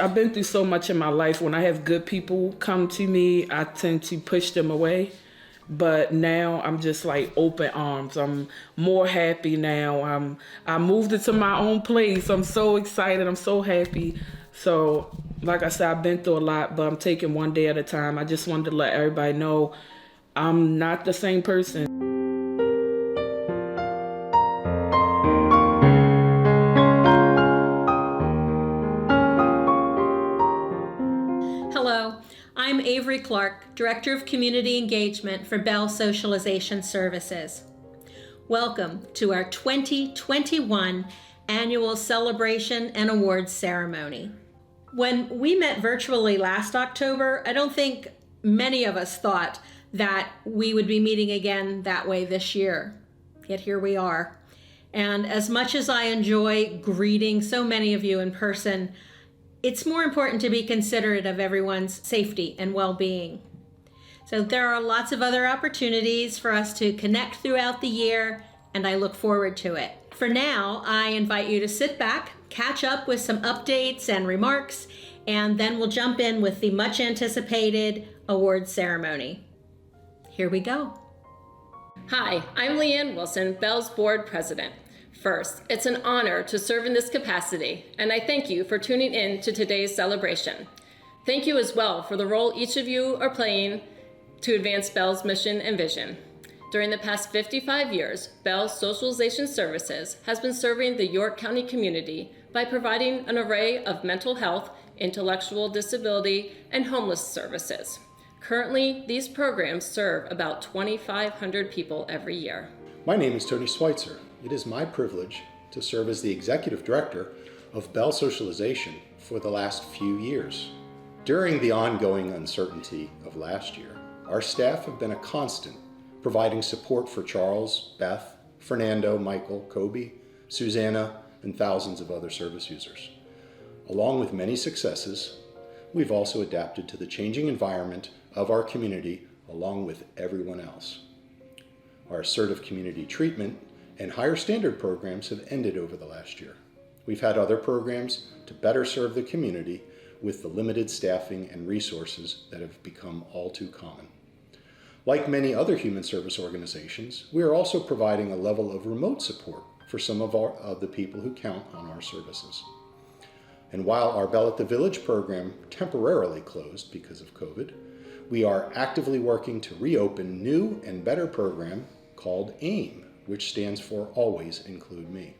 I've been through so much in my life. When I have good people come to me, I tend to push them away. But now I'm just like open arms. I'm more happy now. I moved into my own place. I'm so excited. I'm so happy. So, like I said, I've been through a lot, but I'm taking one day at a time. I just wanted to let everybody know I'm not the same person. Hello, I'm Avery Clark, Director of Community Engagement for Bell Socialization Services. Welcome to our 2021 Annual Celebration and Awards Ceremony. When we met virtually last October, I don't think many of us thought that we would be meeting again that way this year. Yet here we are. And as much as I enjoy greeting so many of you in person, it's more important to be considerate of everyone's safety and well-being. So there are lots of other opportunities for us to connect throughout the year, and I look forward to it. For now, I invite you to sit back, catch up with some updates and remarks, and then we'll jump in with the much anticipated awards ceremony. Here we go. Hi, I'm Leanne Wilson, Bell's Board President. First, it's an honor to serve in this capacity, and I thank you for tuning in to today's celebration. Thank you as well for the role each of you are playing to advance Bell's mission and vision. During the past 55 years, Bell Socialization Services has been serving the York County community by providing an array of mental health, intellectual disability, and homeless services. Currently, these programs serve about 2,500 people every year. My name is Tony Schweitzer. It is my privilege to serve as the Executive Director of Bell Socialization for the last few years. During the ongoing uncertainty of last year, our staff have been a constant, providing support for Charles, Beth, Fernando, Michael, Kobe, Susanna, and thousands of other service users. Along with many successes, we've also adapted to the changing environment of our community along with everyone else. Our assertive community treatment and higher standard programs have ended over the last year. We've had other programs to better serve the community with the limited staffing and resources that have become all too common. Like many other human service organizations, we are also providing a level of remote support for some of the people who count on our services. And while our Bell at the Village program temporarily closed because of COVID, we are actively working to reopen a new and better program called AIM, which stands for Always Include Me.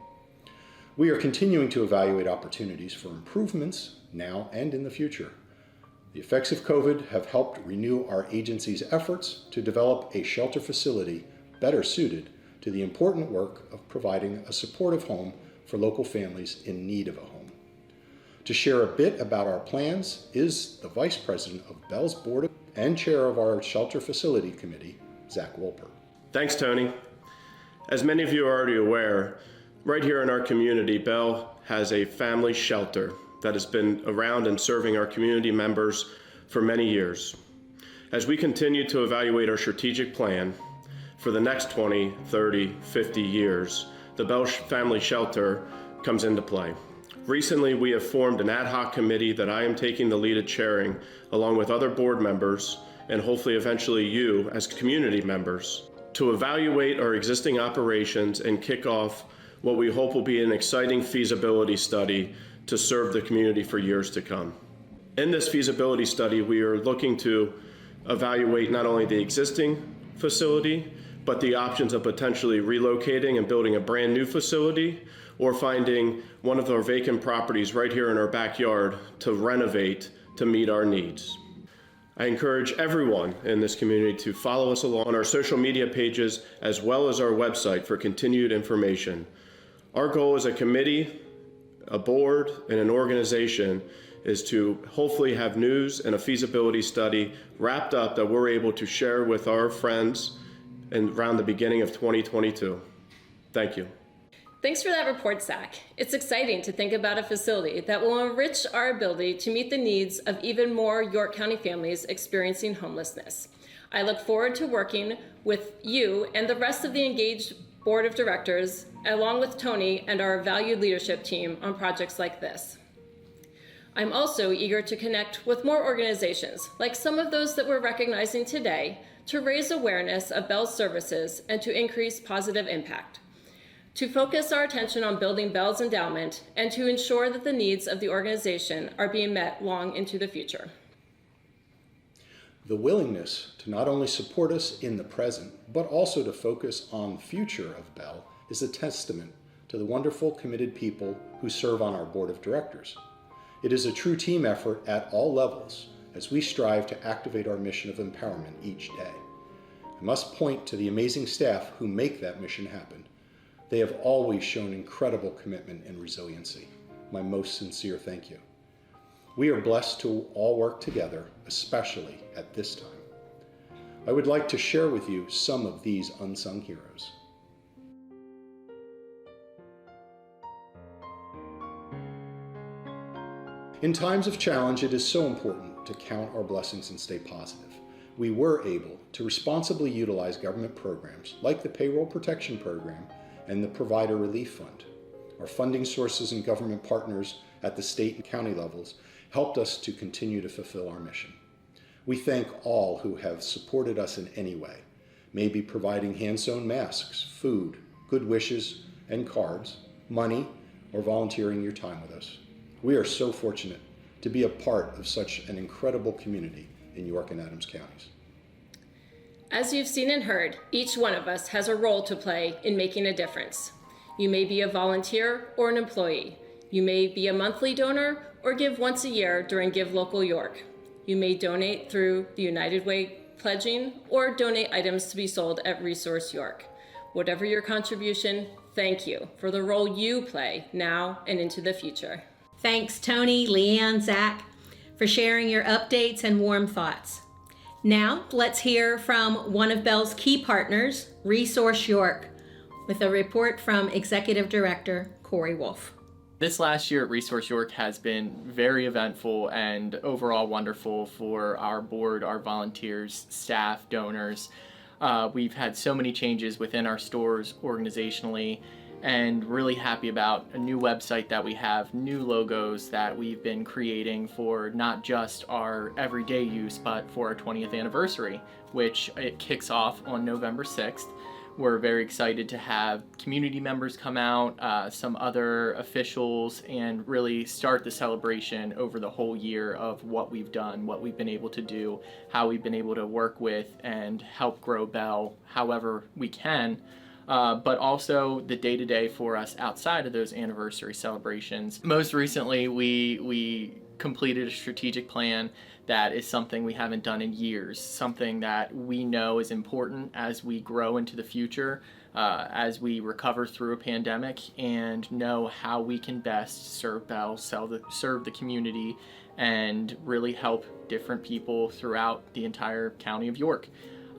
We are continuing to evaluate opportunities for improvements now and in the future. The effects of COVID have helped renew our agency's efforts to develop a shelter facility better suited to the important work of providing a supportive home for local families in need of a home. To share a bit about our plans is the Vice President of Bell's Board and Chair of our Shelter Facility Committee, Zach Wolpert. Thanks, Tony. As many of you are already aware, right here in our community, Bell has a family shelter that has been around and serving our community members for many years. As we continue to evaluate our strategic plan for the next 20, 30, 50 years, the Bell Family Shelter comes into play. Recently, we have formed an ad hoc committee that I am taking the lead at chairing, along with other board members, and hopefully eventually you as community members, to evaluate our existing operations and kick off what we hope will be an exciting feasibility study to serve the community for years to come. In this feasibility study, we are looking to evaluate not only the existing facility, but the options of potentially relocating and building a brand new facility, or finding one of our vacant properties right here in our backyard to renovate to meet our needs. I encourage everyone in this community to follow us along on our social media pages as well as our website for continued information. Our goal as a committee, a board, and an organization is to hopefully have news and a feasibility study wrapped up that we're able to share with our friends around the beginning of 2022. Thank you. Thanks for that report, Zach. It's exciting to think about a facility that will enrich our ability to meet the needs of even more York County families experiencing homelessness. I look forward to working with you and the rest of the engaged board of directors, along with Tony and our valued leadership team on projects like this. I'm also eager to connect with more organizations, like some of those that we're recognizing today, to raise awareness of Bell's services and to increase positive impact, to focus our attention on building Bell's endowment, and to ensure that the needs of the organization are being met long into the future. The willingness to not only support us in the present, but also to focus on the future of Bell is a testament to the wonderful, committed people who serve on our board of directors. It is a true team effort at all levels as we strive to activate our mission of empowerment each day. I must point to the amazing staff who make that mission happen. They have always shown incredible commitment and resiliency. My most sincere thank you. We are blessed to all work together, especially at this time. I would like to share with you some of these unsung heroes. In times of challenge, it is so important to count our blessings and stay positive. We were able to responsibly utilize government programs like the Payroll Protection Program and the Provider Relief Fund. Our funding sources and government partners at the state and county levels helped us to continue to fulfill our mission. We thank all who have supported us in any way, maybe providing hand-sewn masks, food, good wishes, and cards, money, or volunteering your time with us. We are so fortunate to be a part of such an incredible community in York and Adams counties. As you've seen and heard, each one of us has a role to play in making a difference. You may be a volunteer or an employee. You may be a monthly donor or give once a year during Give Local York. You may donate through the United Way pledging or donate items to be sold at Resource York. Whatever your contribution, thank you for the role you play now and into the future. Thanks, Tony, Leanne, Zach, for sharing your updates and warm thoughts. Now, let's hear from one of Bell's key partners, Resource York, with a report from Executive Director Corey Wolf. This last year at Resource York has been very eventful and overall wonderful for our board, our volunteers, staff, donors. We've had so many changes within our stores organizationally, and really happy about a new website that we have, new logos that we've been creating for not just our everyday use, but for our 20th anniversary, which it kicks off on November 6th. We're very excited to have community members come out, some other officials, and really start the celebration over the whole year of what we've done, what we've been able to do, how we've been able to work with and help grow Bell however we can. But also the day-to-day for us outside of those anniversary celebrations. Most recently, we completed a strategic plan that is something we haven't done in years, something that we know is important as we grow into the future, as we recover through a pandemic, and know how we can best serve Bell, serve the community, and really help different people throughout the entire county of York.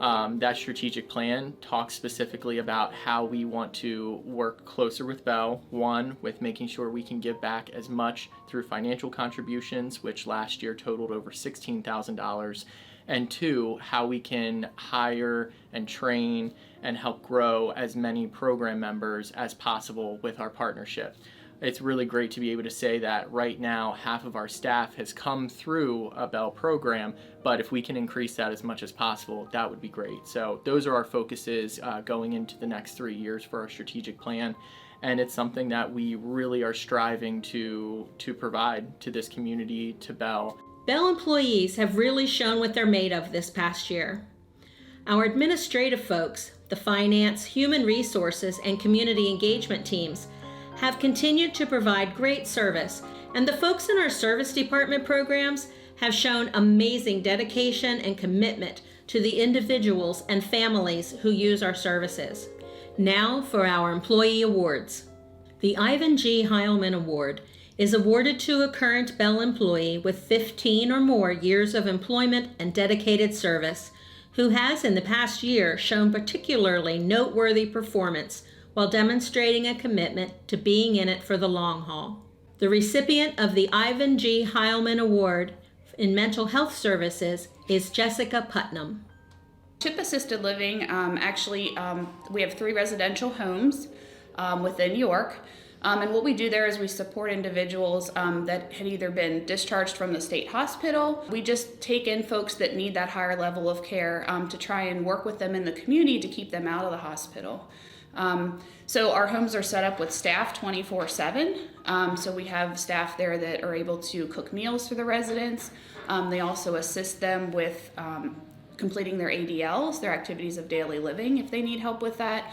That strategic plan talks specifically about how we want to work closer with Bell. One, with making sure we can give back as much through financial contributions, which last year totaled over $16,000. And two, how we can hire and train and help grow as many program members as possible with our partnership. It's really great to be able to say that right now half of our staff has come through a Bell program, but if we can increase that as much as possible, that would be great. So those are our focuses going into the next 3 years for our strategic plan, and it's something that we really are striving to provide to this community, to Bell. Bell employees have really shown what they're made of this past year. Our administrative folks, the finance, human resources, and community engagement teams have continued to provide great service, and the folks in our service department programs have shown amazing dedication and commitment to the individuals and families who use our services. Now for our employee awards. The Ivan G. Hileman Award is awarded to a current Bell employee with 15 or more years of employment and dedicated service, who has in the past year shown particularly noteworthy performance while demonstrating a commitment to being in it for the long haul. The recipient of the Ivan G. Hileman Award in Mental Health Services is Jessica Putnam. CHIP Assisted Living, we have 3 residential homes within York. And what we do there is we support individuals that had either been discharged from the state hospital. We just take in folks that need that higher level of care to try and work with them in the community to keep them out of the hospital. So our homes are set up with staff 24/7. So we have staff there that are able to cook meals for the residents. They also assist them with completing their ADLs, their activities of daily living, if they need help with that.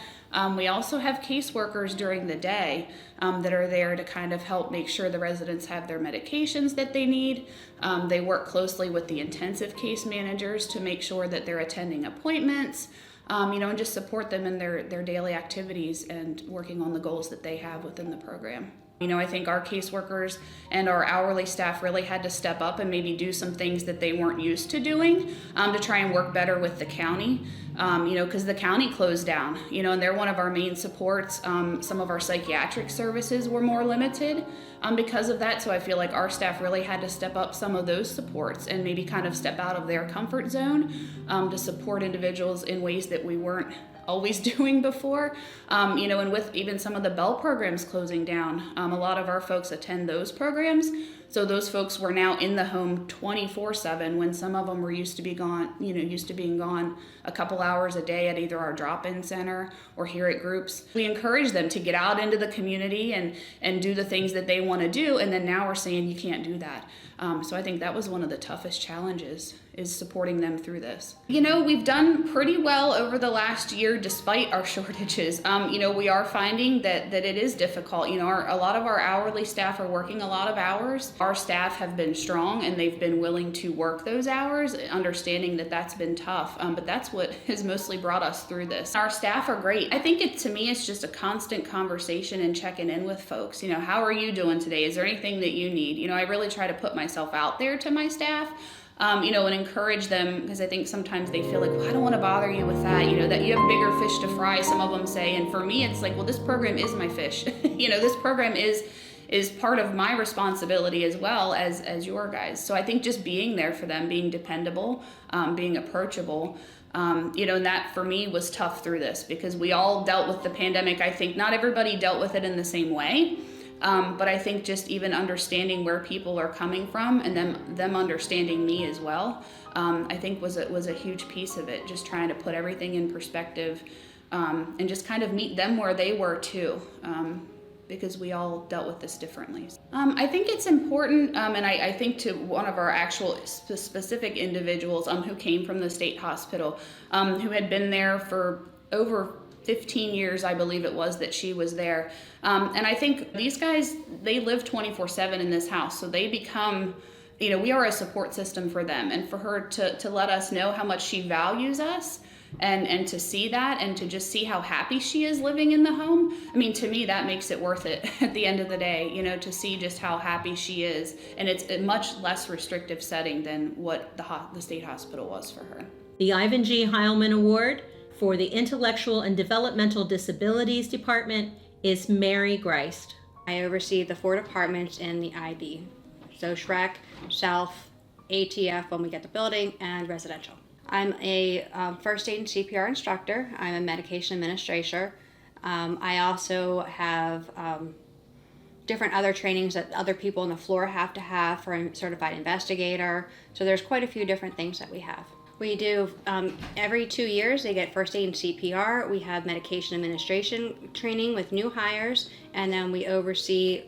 We also have caseworkers during the day that are there to kind of help make sure the residents have their medications that they need. They work closely with the intensive case managers to make sure that they're attending appointments, and just support them in their daily activities and working on the goals that they have within the program. I think our caseworkers and our hourly staff really had to step up and maybe do some things that they weren't used to doing to try and work better with the county, because the county closed down, and they're one of our main supports. Some of our psychiatric services were more limited because of that. So I feel like our staff really had to step up some of those supports and maybe kind of step out of their comfort zone to support individuals in ways that we weren't always doing before, and with even some of the Bell programs closing down, a lot of our folks attend those programs. So those folks were now in the home 24/7 when some of them were used to being gone a couple hours a day at either our drop-in center or here at groups. We encourage them to get out into the community and do the things that they want to do, and then now we're saying you can't do that. So I think that was one of the toughest challenges, is supporting them through this. We've done pretty well over the last year despite our shortages. We are finding that it is difficult. A lot of our hourly staff are working a lot of hours. Our staff have been strong and they've been willing to work those hours, understanding that that's been tough, but that's what has mostly brought us through this. Our staff are great. I think to me, it's just a constant conversation and checking in with folks. How are you doing today? Is there anything that you need? I really try to put myself out there to my staff, and encourage them, because I think sometimes they feel like, well, I don't want to bother you with that, that you have bigger fish to fry, some of them say. And for me, it's like, well, this program is my fish. This program is part of my responsibility as well as your guys. So I think just being there for them, being dependable, being approachable, and that for me was tough through this, because we all dealt with the pandemic. I think not everybody dealt with it in the same way. But I think just even understanding where people are coming from and them understanding me as well, I think was a huge piece of it. Just trying to put everything in perspective, and just kind of meet them where they were too, because we all dealt with this differently. I think it's important, and I think to one of our actual specific individuals who came from the state hospital, who had been there for over 15 years, I believe it was, that she was there. And I think these guys, they live 24/7 in this house. So they become, we are a support system for them. And for her to let us know how much she values us and to see that and to just see how happy she is living in the home. I mean, to me, that makes it worth it at the end of the day, to see just how happy she is. And it's a much less restrictive setting than what the state hospital was for her. The Ivan G. Hileman Award for the Intellectual and Developmental Disabilities Department is Mary Greist. I oversee the 4 departments in the IB. So SHREC, Self, ATF when we get the building, and residential. I'm a first aid and CPR instructor. I'm a medication administrator. I also have different other trainings that other people on the floor have to have for a certified investigator. So there's quite a few different things that we have. We do, every 2 years, they get first aid and CPR. We have medication administration training with new hires, and then we oversee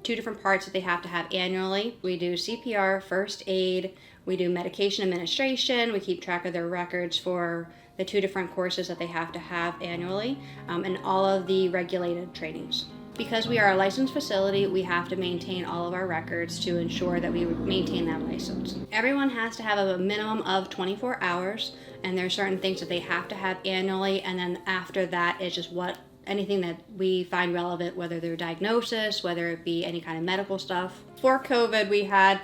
2 different parts that they have to have annually. We do CPR, first aid, we do medication administration, we keep track of their records for the 2 different courses that they have to have annually, and all of the regulated trainings. Because we are a licensed facility, we have to maintain all of our records to ensure that we maintain that license. Everyone has to have a minimum of 24 hours, and there are certain things that they have to have annually, and then after that is just anything that we find relevant, whether they're diagnosis, whether it be any kind of medical stuff. For COVID, we had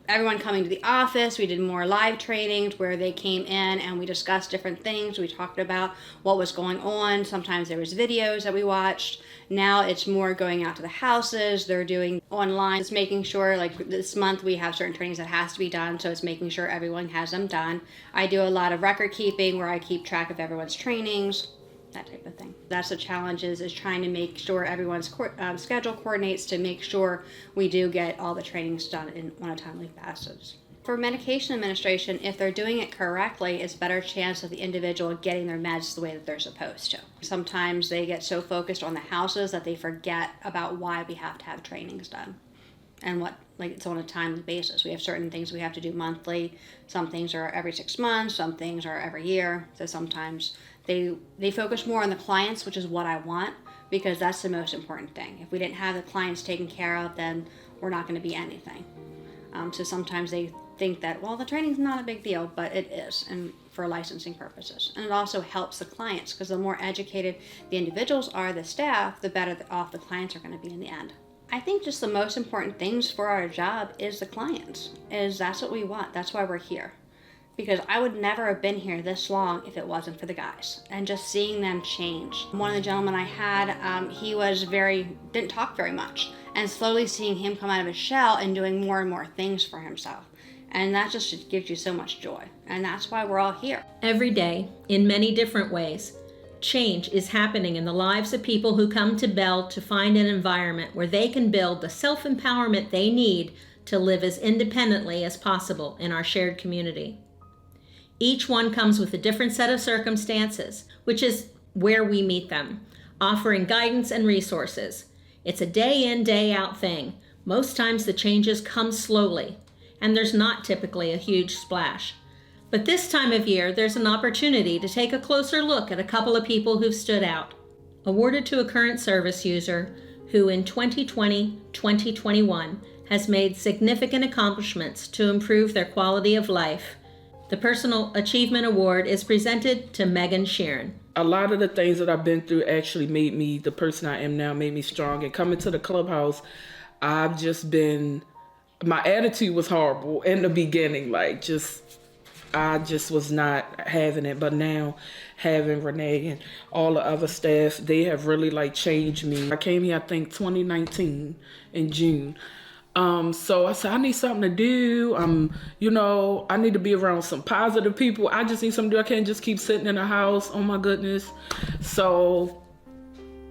everyone coming to the office. We did more live trainings where they came in and we discussed different things. We talked about what was going on. Sometimes there was videos that we watched. Now it's more going out to the houses. They're doing online. It's making sure, like this month we have certain trainings that has to be done, so it's making sure everyone has them done. I do a lot of record keeping where I keep track of everyone's trainings. that type of thing. That's the challenge is trying to make sure everyone's schedule coordinates to make sure we do get all the trainings done on a timely basis. For medication administration, if they're doing it correctly, it's better chance of the individual getting their meds the way that they're supposed to. Sometimes they get so focused on the houses that they forget about why we have to have trainings done and it's on a timely basis. We have certain things we have to do monthly. Some things are every 6 months, some things are every year. So sometimes they focus more on the clients, which is what I want, because that's the most important thing. If we didn't have the clients taken care of, then we're not going to be anything. So sometimes they think that, well, the training's not a big deal, but it is, and for licensing purposes. And it also helps the clients, because the more educated the individuals are, the staff, the better off the clients are going to be in the end. I think just the most important things for our job is the clients. That's what we want. That's why we're here. Because I would never have been here this long if it wasn't for the guys. And just seeing them change. One of the gentlemen I had, he was didn't talk very much. And slowly seeing him come out of his shell and doing more and more things for himself. And that just gives you so much joy. And that's why we're all here. Every day, in many different ways, change is happening in the lives of people who come to Bell to find an environment where they can build the self-empowerment they need to live as independently as possible in our shared community. Each one comes with a different set of circumstances, which is where we meet them, offering guidance and resources. It's a day in, day out thing. Most times the changes come slowly, and there's not typically a huge splash. But this time of year, there's an opportunity to take a closer look at a couple of people who've stood out. Awarded to a current service user who in 2020-2021 has made significant accomplishments to improve their quality of life, the Personal Achievement Award is presented to Megan Sheeran. A lot of the things that I've been through actually made me the person I am now, made me strong. And coming to the clubhouse, my attitude was horrible in the beginning. I just was not having it. But now having Renee and all the other staff, they have really changed me. I came here, I think 2019 in June. So I said, I need something to do. I need to be around some positive people. I just need something to do. I can't just keep sitting in the house. Oh my goodness. So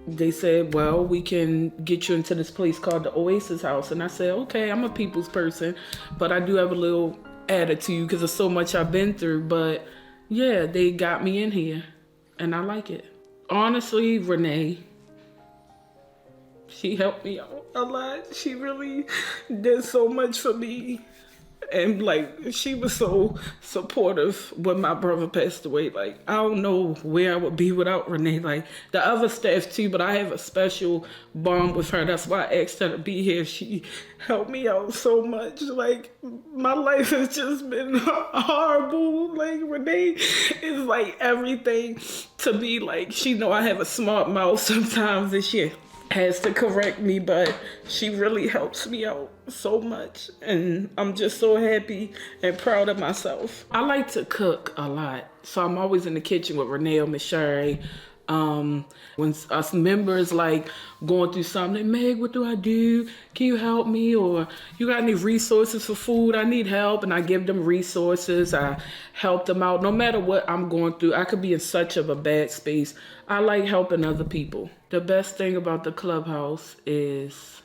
they said, well, we can get you into this place called the Oasis House. And I said, okay, I'm a people's person, but I do have a little attitude because of so much I've been through. But yeah, they got me in here and I like it. Honestly, Renee, she helped me out a lot. She really did so much for me. And she was so supportive when my brother passed away. I don't know where I would be without Renee. The other staff too, but I have a special bond with her. That's why I asked her to be here. She helped me out so much. My life has just been horrible. Renee is everything to me. She know I have a smart mouth sometimes and she has to correct me, but she really helps me out so much. And I'm just so happy and proud of myself. I like to cook a lot. So I'm always in the kitchen with Renee or Miss Sherry. When us members going through something, Meg, what do I do? Can you help me? Or you got any resources for food? I need help. And I give them resources. I help them out. No matter what I'm going through, I could be in such of a bad space. I like helping other people. The best thing about the clubhouse is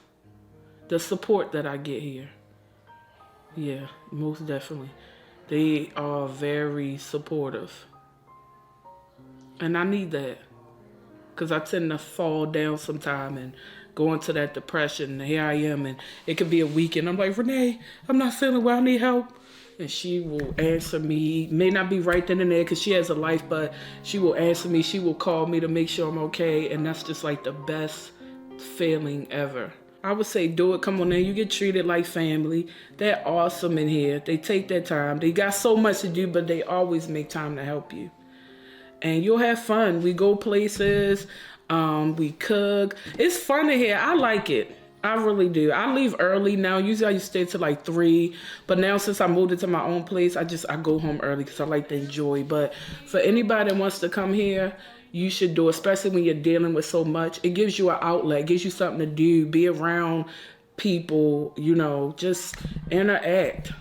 the support that I get here. Yeah, most definitely. They are very supportive. And I need that. Because I tend to fall down sometime and go into that depression. And here I am, and it could be a week, and I'm like, Renee, I'm not feeling well, I need help. And she will answer me. May not be right then and there because she has a life, but she will answer me. She will call me to make sure I'm okay. And that's just the best feeling ever. I would say do it. Come on in. You get treated like family. They're awesome in here. They take their time. They got so much to do, but they always make time to help you. And you'll have fun. We go places. We cook. It's fun in here. I like it. I really do. I leave early now. Usually I used to stay till 3, but now since I moved into my own place, I go home early because I like to enjoy. But for anybody that wants to come here, you should do, especially when you're dealing with so much. It gives you an outlet, it gives you something to do, be around people, just interact.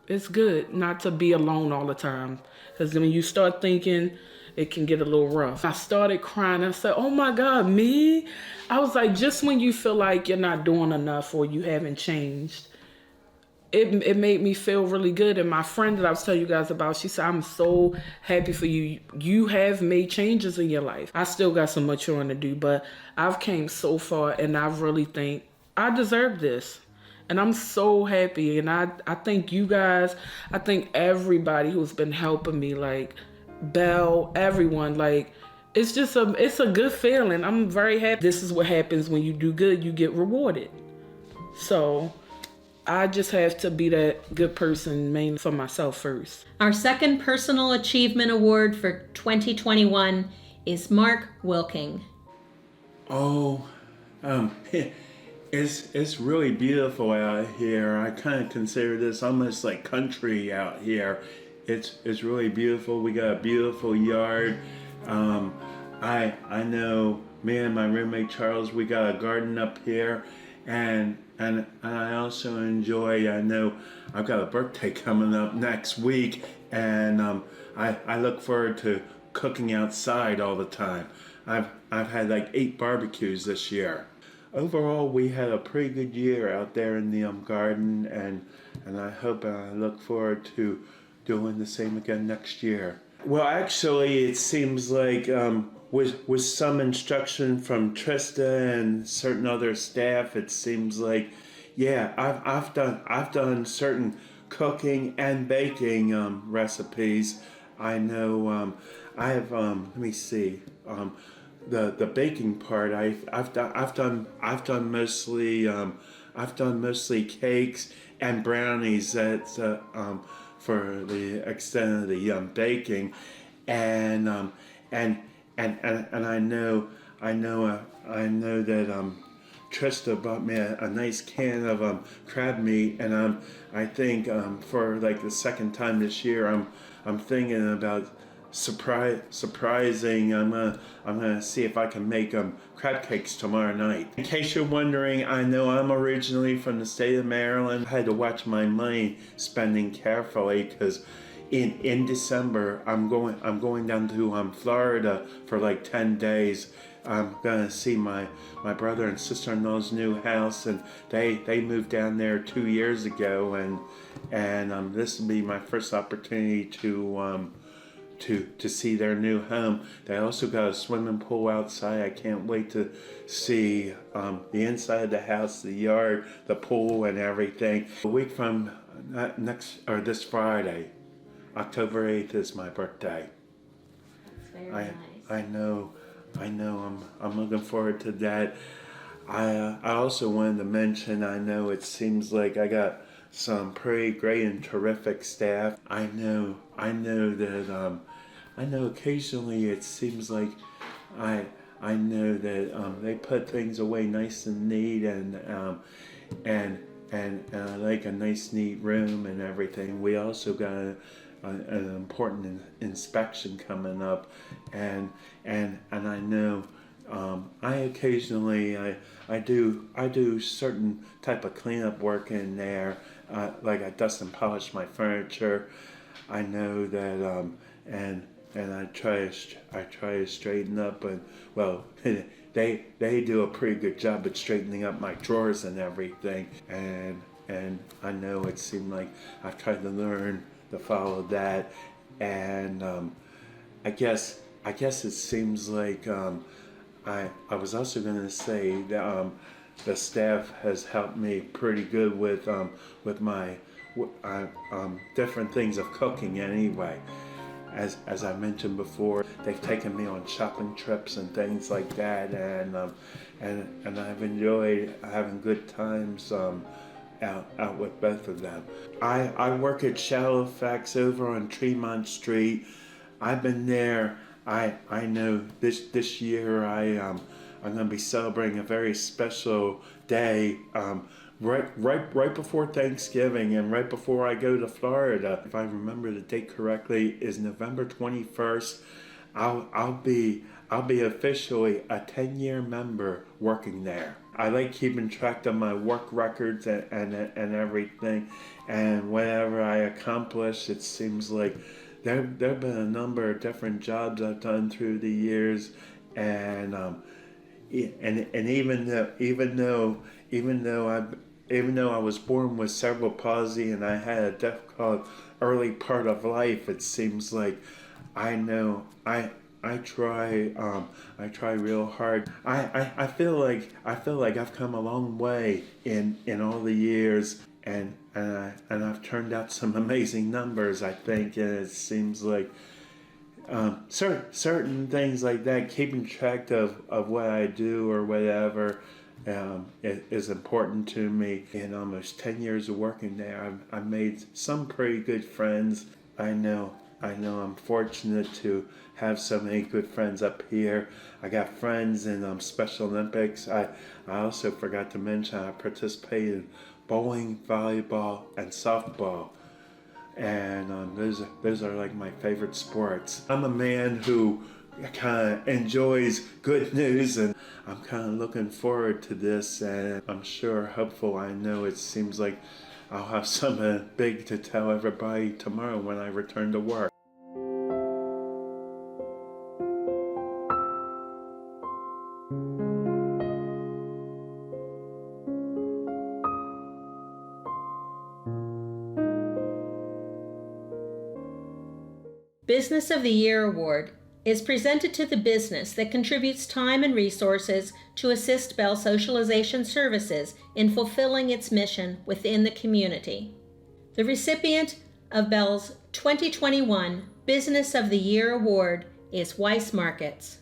It's good not to be alone all the time. Because when you start thinking it can get a little rough. I started crying. I said, oh my God, me? I was like, just when you feel like you're not doing enough or you haven't changed, it made me feel really good. And my friend that I was telling you guys about, she said, I'm so happy for you. You have made changes in your life. I still got some maturing to do, but I've came so far, and I really think I deserve this. And I'm so happy. And I thank you guys. I thank everybody who's been helping me, like Bell, everyone. Like, it's a good feeling. I'm very happy. This is what happens when you do good, you get rewarded. So I just have to be that good person, mainly for myself first. Our second Personal Achievement Award for 2021 is Mark Wilking. It's really beautiful out here. I kind of consider this almost like country out here. It's really beautiful. We got a beautiful yard. I know me and my roommate Charles, we got a garden up here, and I also enjoy. I know I've got a birthday coming up next week, and I look forward to cooking outside all the time. I've had like 8 barbecues this year. Overall, we had a pretty good year out there in the garden, and I hope and I look forward to doing the same again next year. Well, actually, it seems like with some instruction from Trista and certain other staff, it seems like, yeah, I've done certain cooking and baking recipes. I know I have let me see. The baking part, I've done mostly cakes and brownies that for the extent of the baking, and I know that Trista bought me a nice can of crab meat, and I think for like the second time this year I'm thinking about surprising. I'm gonna see if I can make crab cakes tomorrow night. In case you're wondering, I know I'm originally from the state of Maryland. I had to watch my money spending carefully because in December I'm going down to Florida for like 10 days. I'm gonna see my brother and sister-in-law's new house, and they moved down there 2 years ago, and this will be my first opportunity to see their new home. They also got a swimming pool outside. I can't wait to see the inside of the house, the yard, the pool, and everything. A week from this Friday, October 8th, is my birthday. That's very nice. I know. I'm looking forward to that. I also wanted to mention, I know it seems like I got some pretty great and terrific staff. I know that occasionally it seems like I know that they put things away nice and neat, and I like a nice neat room and everything. We also got an important inspection coming up, and I know I occasionally I do certain type of cleanup work in there, like I dust and polish my furniture. I know that and I try to straighten up, and well, they do a pretty good job at straightening up my drawers and everything, and I know it seemed like I've tried to learn to follow that, and I guess it seems like I was also going to say that the staff has helped me pretty good with my different things of cooking anyway. As I mentioned before, they've taken me on shopping trips and things like that, and I've enjoyed having good times out with both of them. I work at Shadowfax over on Tremont Street. I've been there. I know this year I'm going to be celebrating a very special day. Right before Thanksgiving and right before I go to Florida, if I remember the date correctly, is November 21st. I'll be officially a 10-year member working there. I like keeping track of my work records and everything, and whatever I accomplish, it seems like There've been a number of different jobs I've done through the years, and even though I was born with cerebral palsy and I had a difficult early part of life, it seems like I try real hard. I feel like I've come a long way in all the years, and I've turned out some amazing numbers, I think, and it seems like certain things like that, keeping track of what I do or whatever, is important to me. In almost 10 years of working there, I've made some pretty good friends. I know I'm fortunate to have so many good friends up here. I got friends in Special Olympics. I also forgot to mention I participated in bowling, volleyball, and softball. And those are like my favorite sports. I'm a man who kind of enjoys good news, and I'm kind of looking forward to this, and I'm sure, hopeful, I know it seems like I'll have something big to tell everybody tomorrow when I return to work. Business of the Year Award is presented to the business that contributes time and resources to assist Bell Socialization Services in fulfilling its mission within the community. The recipient of Bell's 2021 Business of the Year Award is Weiss Markets.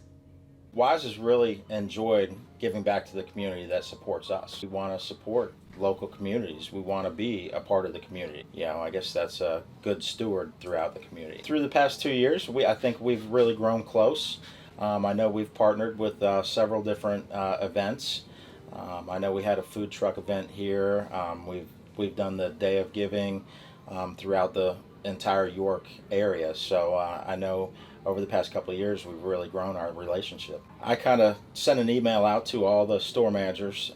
WISE has really enjoyed giving back to the community that supports us. We want to support local communities. We want to be a part of the community. I guess that's a good steward throughout the community. Through the past 2 years, I think we've really grown close. I know we've partnered with several different events. I know we had a food truck event here. We've done the Day of Giving throughout the entire York area. So I know over the past couple of years, we've really grown our relationship. I kind of sent an email out to all the store managers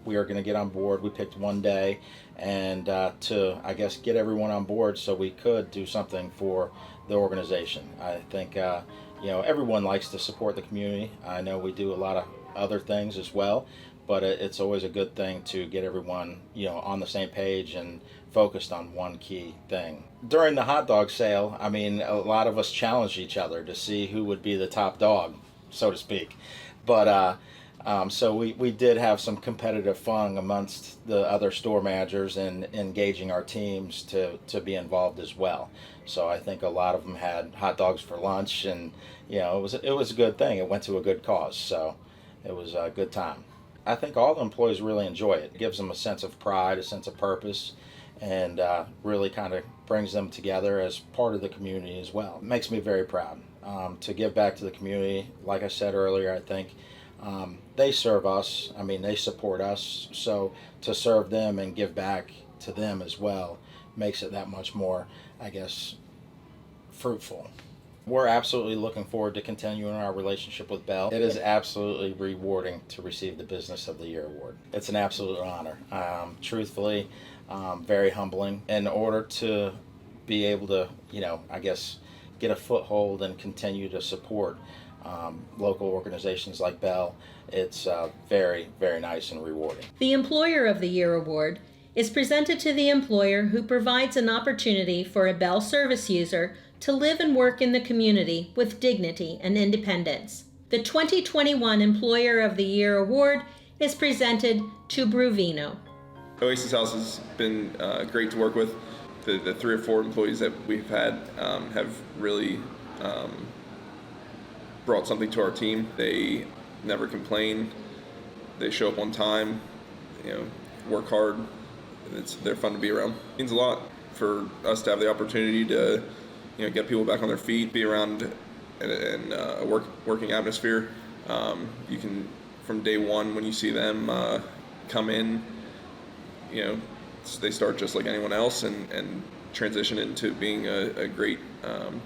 we are going to get on board. We picked one day and to, I guess, get everyone on board so we could do something for the organization. I think, everyone likes to support the community. I know we do a lot of other things as well, but it's always a good thing to get everyone, on the same page and focused on one key thing. During the hot dog sale, a lot of us challenged each other to see who would be the top dog, so to speak. But so we did have some competitive fun amongst the other store managers and engaging our teams to be involved as well. So I think a lot of them had hot dogs for lunch, and it was a good thing. It went to a good cause, so it was a good time. I think all the employees really enjoy it. It gives them a sense of pride, a sense of purpose, and really kind of brings them together as part of the community as well. It makes me very proud to give back to the community. Like I said earlier, I think they serve us. They support us. So to serve them and give back to them as well makes it that much more, I guess, fruitful. We're absolutely looking forward to continuing our relationship with Bell. It is absolutely rewarding to receive the Business of the Year Award. It's an absolute honor. Truthfully, very humbling. In order to be able to, get a foothold and continue to support local organizations like Bell, it's very, very nice and rewarding. The Employer of the Year Award is presented to the employer who provides an opportunity for a Bell service user to live and work in the community with dignity and independence. The 2021 Employer of the Year Award is presented to Bruvino. Oasis House has been great to work with. The 3 or 4 employees that we've had have really brought something to our team. They never complain. They show up on time, work hard. They're fun to be around. It means a lot for us to have the opportunity to get people back on their feet, be around in a working atmosphere. You can, from day one when you see them come in, they start just like anyone else and transition into being a great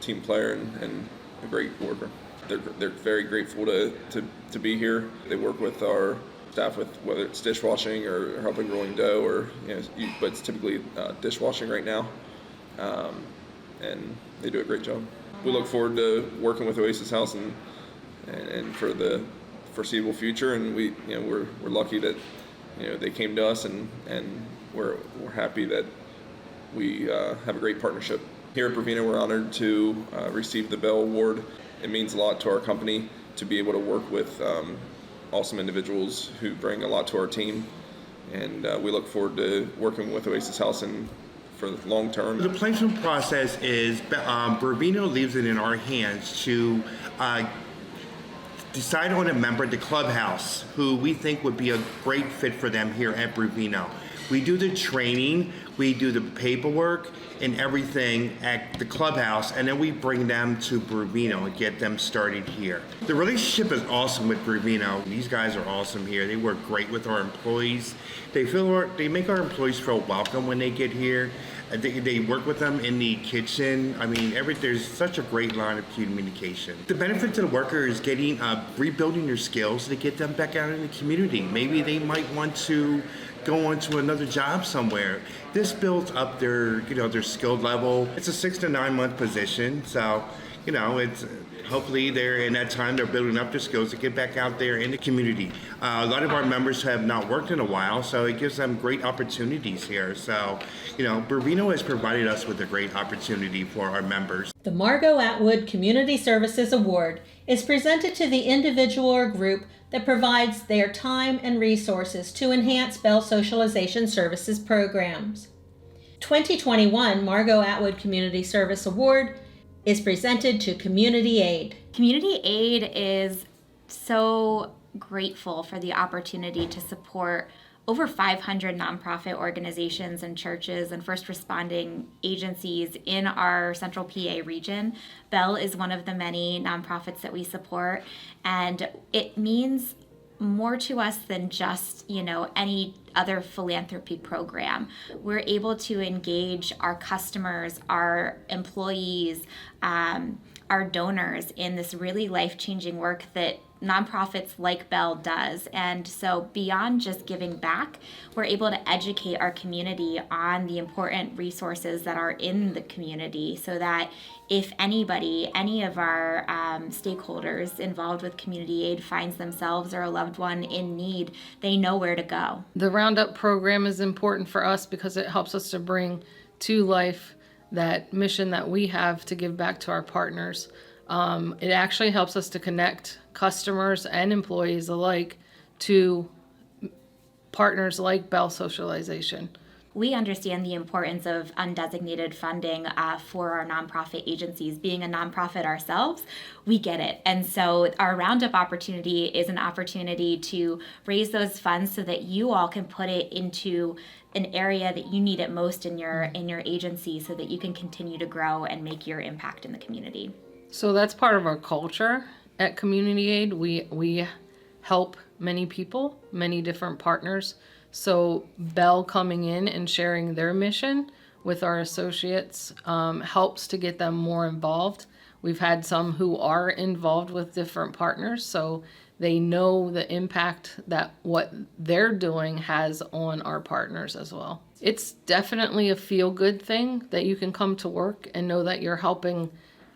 team player and a great worker. They're very grateful to be here. They work with our staff with whether it's dishwashing or helping rolling dough but it's typically dishwashing right now. and they do a great job. We look forward to working with Oasis House and for the foreseeable future, and we're lucky that they came to us, and we're happy that we have a great partnership. Here at Bravino, we're honored to receive the Bell Award. It means a lot to our company to be able to work with awesome individuals who bring a lot to our team, and we look forward to working with Oasis House for the long term. The placement process is Bravino leaves it in our hands to decide on a member at the clubhouse who we think would be a great fit for them here at Bravino. We do the training, we do the paperwork and everything at the clubhouse, and then we bring them to Bravino and get them started here. The relationship is awesome with Bravino. These guys are awesome here. They work great with our employees. They make our employees feel welcome when they get here. They work with them in the kitchen. I mean, there's such a great line of communication. The benefit to the worker is rebuilding their skills to get them back out in the community. Maybe they might want to go on to another job somewhere. This builds up their skill level. It's a 6 to 9 month position, so it's hopefully in that time they're building up their skills to get back out there in the community. A lot of our members have not worked in a while, so it gives them great opportunities here. So, Bravino has provided us with a great opportunity for our members. The Margo Atwood Community Services Award is presented to the individual or group that provides their time and resources to enhance Bell Socialization Services programs. 2021 Margo Atwood Community Service Award is presented to Community Aid. Community Aid is so grateful for the opportunity to support over 500 nonprofit organizations and churches and first responding agencies in our central PA region. Bell is one of the many nonprofits that we support, and it means more to us than just, any other philanthropy program. We're able to engage our customers, our employees, our donors in this really life-changing work that nonprofits like Bell does. And so beyond just giving back, we're able to educate our community on the important resources that are in the community so that if anybody, any of our stakeholders involved with community aid finds themselves or a loved one in need, they know where to go. The Roundup program is important for us because it helps us to bring to life that mission that we have to give back to our partners. It actually helps us to connect customers and employees alike to partners like Bell Socialization. We understand the importance of undesignated funding for our nonprofit agencies. Being a nonprofit ourselves, we get it. And so our Roundup opportunity is an opportunity to raise those funds so that you all can put it into an area that you need it most in your agency so that you can continue to grow and make your impact in the community. So that's part of our culture at Community Aid. We help many people, many different partners. So Bell coming in and sharing their mission with our associates helps to get them more involved. We've had some who are involved with different partners, so they know the impact that what they're doing has on our partners as well. It's definitely a feel-good thing that you can come to work and know that you're helping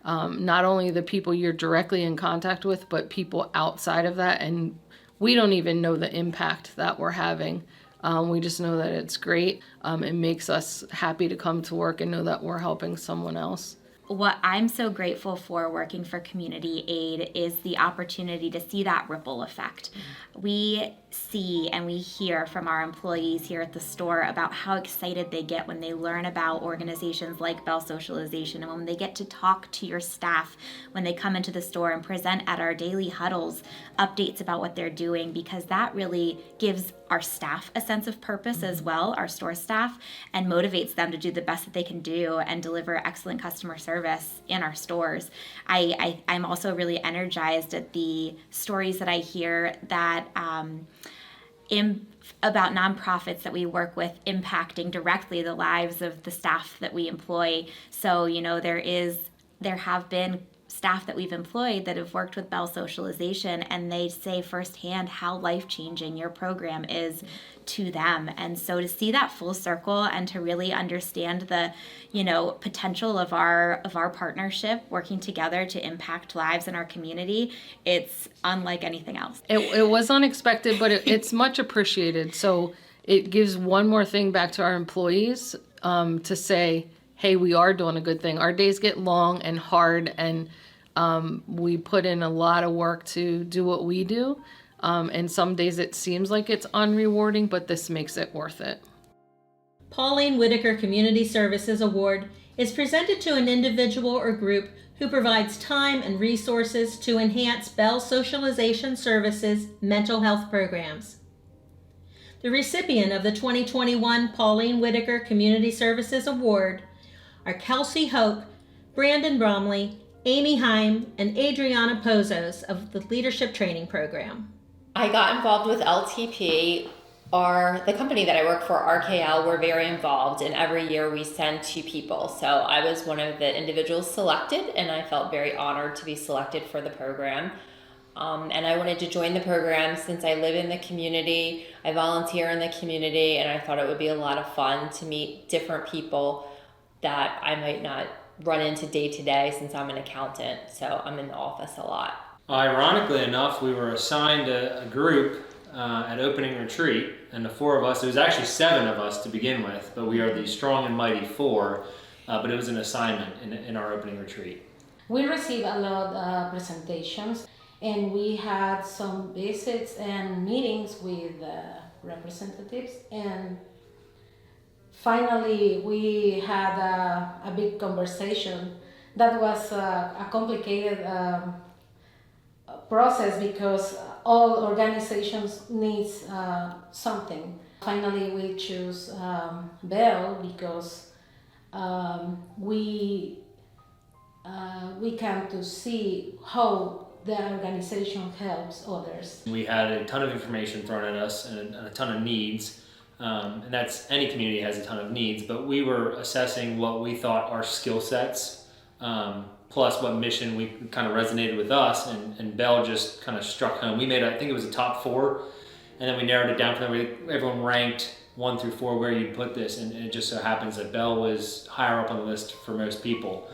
not only the people you're directly in contact with, but people outside of that. And we don't even know the impact that we're having. We just know that it's great. It makes us happy to come to work and know that we're helping someone else. What I'm so grateful for working for Community Aid is the opportunity to see that ripple effect. We see and we hear from our employees here at the store about how excited they get when they learn about organizations like Bell Socialization, and when they get to talk to your staff when they come into the store and present at our daily huddles updates about what they're doing, because that really gives our staff a sense of purpose as well, our store staff, and motivates them to do the best that they can do and deliver excellent customer service in our stores. I'm also really energized at the stories that I hear that about nonprofits that we work with impacting directly the lives of the staff that we employ. So, there have been staff that we've employed that have worked with Bell Socialization, and they say firsthand how life-changing your program is to them. And so to see that full circle and to really understand the, potential of our partnership working together to impact lives in our community, it's unlike anything else. It was unexpected, but it's much appreciated. So it gives one more thing back to our employees to say, hey, we are doing a good thing. Our days get long and hard, and we put in a lot of work to do what we do. And some days it seems like it's unrewarding, but this makes it worth it. Pauline Whitaker Community Services Award is presented to an individual or group who provides time and resources to enhance Bell Socialization Services mental health programs. The recipient of the 2021 Pauline Whitaker Community Services Award are Kelsey Hoke, Brandon Bromley, Amy Heim, and Adriana Pozos of the Leadership Training Program. I got involved with LTP. The company that I work for, RKL, we're very involved, and every year we send 2 people. So I was one of the individuals selected, and I felt very honored to be selected for the program. And I wanted to join the program since I live in the community, I volunteer in the community, and I thought it would be a lot of fun to meet different people that I might not run into day to day since I'm an accountant, so I'm in the office a lot. Ironically enough, we were assigned a group at opening retreat, and the 4 of us, it was actually 7 of us to begin with, but we are the strong and mighty 4, but it was an assignment in our opening retreat. We received a lot of presentations, and we had some visits and meetings with representatives, and finally we had a big conversation. That was a complicated process because all organizations need something. Finally we choose Bell because we come to see how the organization helps others. We had a ton of information thrown at us and a ton of needs, and that's any community has a ton of needs, but we were assessing what we thought our skill sets, plus what mission we kind of resonated with us, and Bell just kind of struck home. We made, I think it was a top 4, and then we narrowed it down from there. Everyone ranked 1 through 4 where you'd put this, and it just so happens that Bell was higher up on the list for most people.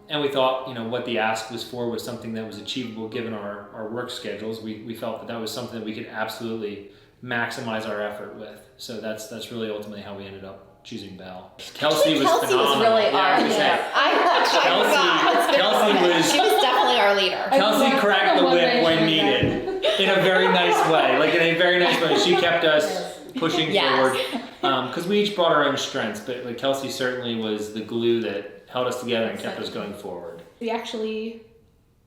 And we thought, what the ask was for was something that was achievable given our work schedules. We felt that was something that we could absolutely maximize our effort with. So that's really ultimately how we ended up choosing Bell. Kelsey was phenomenal. Was really She was definitely our leader. Kelsey cracked the whip when needed in a very nice way. Like in a very nice way. She kept us pushing forward because we each brought our own strengths, but Kelsey certainly was the glue that held us together and kept us going forward. We actually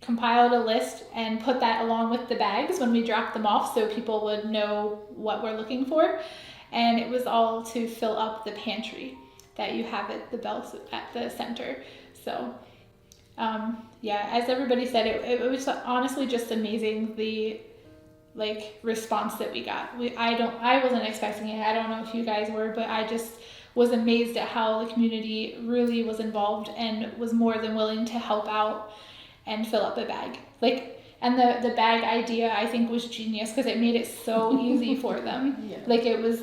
compiled a list and put that along with the bags when we dropped them off so people would know what we're looking for. And it was all to fill up the pantry that you have at the center. So as everybody said, it was honestly just amazing, the response that we got. I wasn't expecting it. I don't know if you guys were, but I just was amazed at how the community really was involved and was more than willing to help out and fill up a bag. And the bag idea I think was genius because it made it so easy for them. It was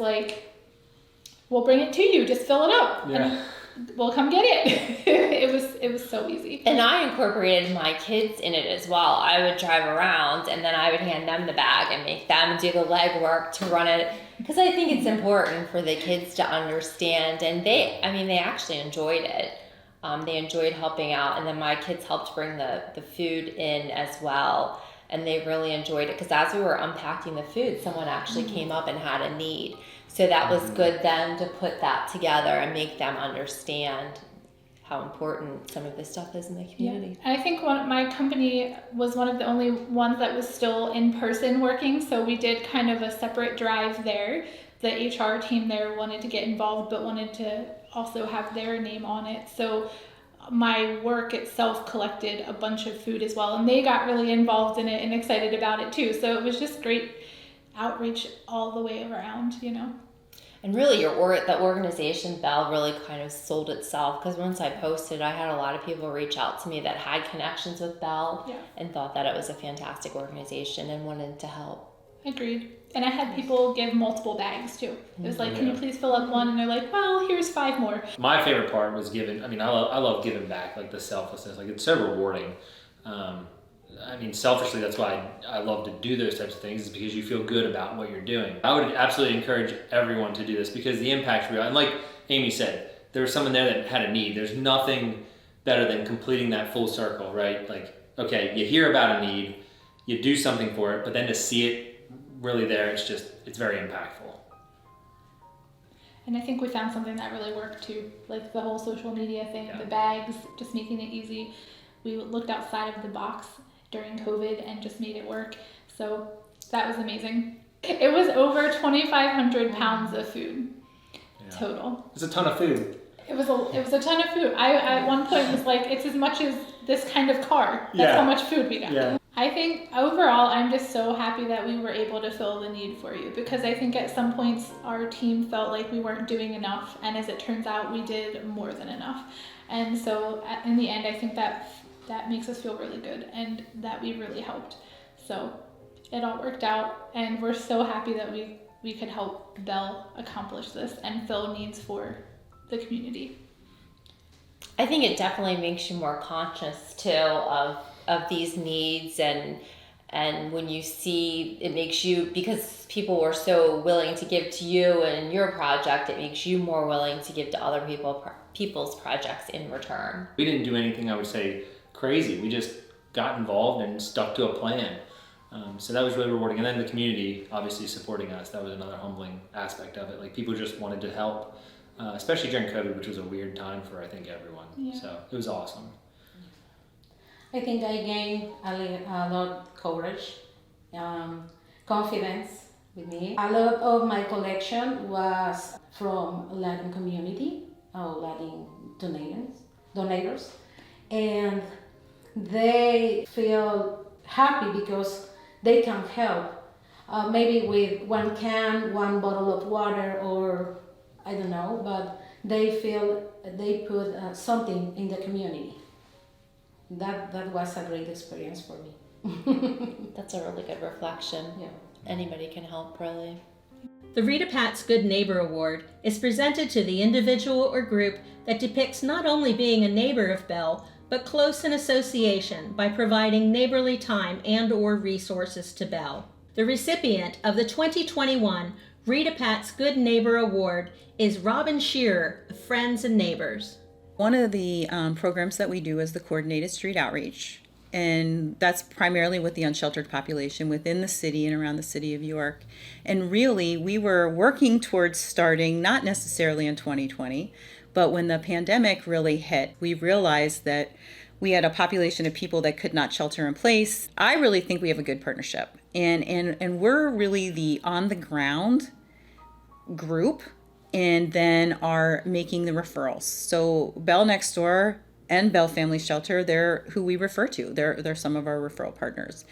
we'll bring it to you, just fill it up. Yeah. And we'll come get it. It was so easy. And I incorporated my kids in it as well. I would drive around and then I would hand them the bag and make them do the legwork to run it. Because I think it's important for the kids to understand, and they actually enjoyed it. They enjoyed helping out, and then my kids helped bring the food in as well, and they really enjoyed it because as we were unpacking the food, someone actually came up and had a need. So that was good then to put that together and make them understand how important some of this stuff is in the community. Yeah. I think my company was one of the only ones that was still in person working, so we did kind of a separate drive there. The HR team there wanted to get involved but wanted to also have their name on it. So my work itself collected a bunch of food as well, and they got really involved in it and excited about it too. So it was just great outreach all the way around, And really, the organization, Bell, really kind of sold itself, because once I posted, I had a lot of people reach out to me that had connections with Bell and thought that it was a fantastic organization and wanted to help. Agreed. And I had people give multiple bags too. It was like, can you please fill up one? And they're like, well, here's 5 more. My favorite part was giving. I mean, I love giving back, like the selflessness. Like, it's so rewarding. I mean, selfishly, that's why I love to do those types of things, is because you feel good about what you're doing. I would absolutely encourage everyone to do this, because the impact's real. And like Amy said, there was someone there that had a need. There's nothing better than completing that full circle, right? Like, okay, you hear about a need, you do something for it, but then to see it really there, it's very impactful. And I think we found something that really worked too, like the whole social media thing, the bags, just making it easy. We looked outside of the box during COVID and just made it work. So that was amazing. It was over 2,500 pounds of food total. It's a ton of food. It was a ton of food. I at one point was like, it's as much as this kind of car. That's how much food we got. Yeah. I think overall, I'm just so happy that we were able to fill the need for you, because I think at some points our team felt like we weren't doing enough, and as it turns out, we did more than enough. And so in the end, I think that makes us feel really good, and that we really helped. So it all worked out, and we're so happy that we could help Bell accomplish this and fill needs for the community. I think it definitely makes you more conscious too of these needs, and when you see, it makes you, because people were so willing to give to you and your project, it makes you more willing to give to other people's projects in return. We didn't do anything, I would say, crazy. We just got involved and stuck to a plan. So that was really rewarding. And then the community obviously supporting us, that was another humbling aspect of it. Like, people just wanted to help, especially during COVID, which was a weird time for, I think, everyone. Yeah. So it was awesome. I think I gained a lot of courage, confidence with me. A lot of my collection was from Latin community, or Latin donators, and they feel happy because they can help, maybe with one can, one bottle of water, or I don't know, but they feel they put something in the community. That was a great experience for me. That's a really good reflection. Yeah. Anybody can help, really. The Rita Patz Good Neighbor Award is presented to the individual or group that depicts not only being a neighbor of Bell, but close in association by providing neighborly time and/or resources to Bell. The recipient of the 2021 Rita Patz Good Neighbor Award is Robin Shearer of Friends and Neighbors. One of the programs that we do is the coordinated street outreach, and that's primarily with the unsheltered population within the city and around the city of York. And really, we were working towards starting, not necessarily in 2020, but when the pandemic really hit, we realized that we had a population of people that could not shelter in place. I really think we have a good partnership, and we're really the on-the-ground group, and then are making the referrals. So Bell Next Door and Bell Family Shelter, they're who we refer to. They're some of our referral partners.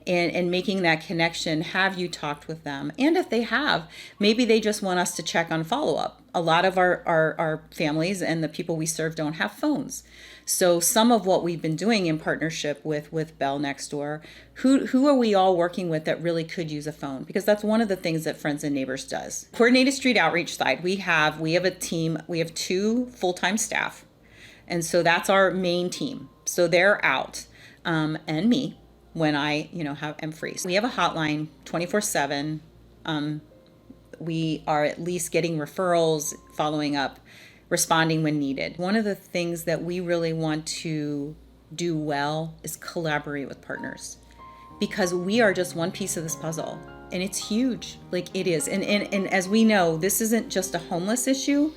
And making that connection, have you talked with them? And if they have, maybe they just want us to check on follow-up. A lot of our families and the people we serve don't have phones. So some of what we've been doing in partnership with Bell Next Door, who are we all working with that really could use a phone? Because that's one of the things that Friends and Neighbors does. Coordinated street outreach side, we have a team, we have 2 full-time staff. And so that's our main team. So they're out, and me when I am free. So we have a hotline 24/7. We are at least getting referrals, following up, responding when needed. One of the things that we really want to do well is collaborate with partners, because we are just one piece of this puzzle, and it's huge. Like, it is. And as we know, this isn't just a homeless issue.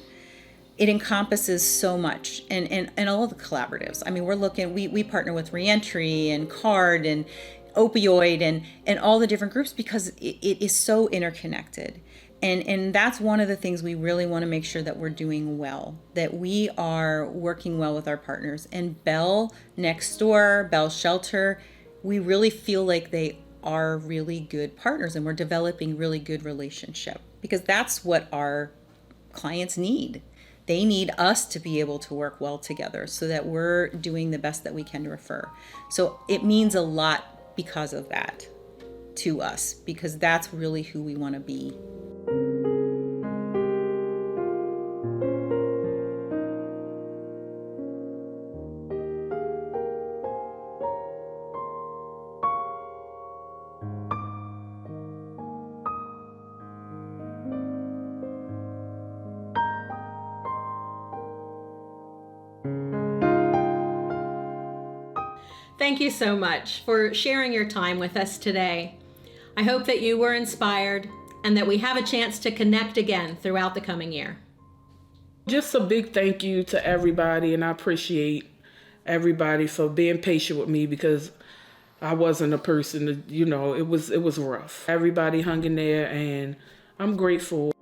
It encompasses so much, and all of the collaboratives. I mean, we partner with Reentry and CARD and Opioid and all the different groups, because it is so interconnected. And that's one of the things we really want to make sure that we're doing well, that we are working well with our partners. And Bell Next Door, Bell Shelter, we really feel like they are really good partners, and we're developing really good relationship, because that's what our clients need. They need us to be able to work well together so that we're doing the best that we can to refer. So it means a lot because of that to us, because that's really who we want to be. Thank you so much for sharing your time with us today. I hope that you were inspired and that we have a chance to connect again throughout the coming year. Just a big thank you to everybody, and I appreciate everybody for being patient with me because I wasn't a person that, it was rough. Everybody hung in there, and I'm grateful.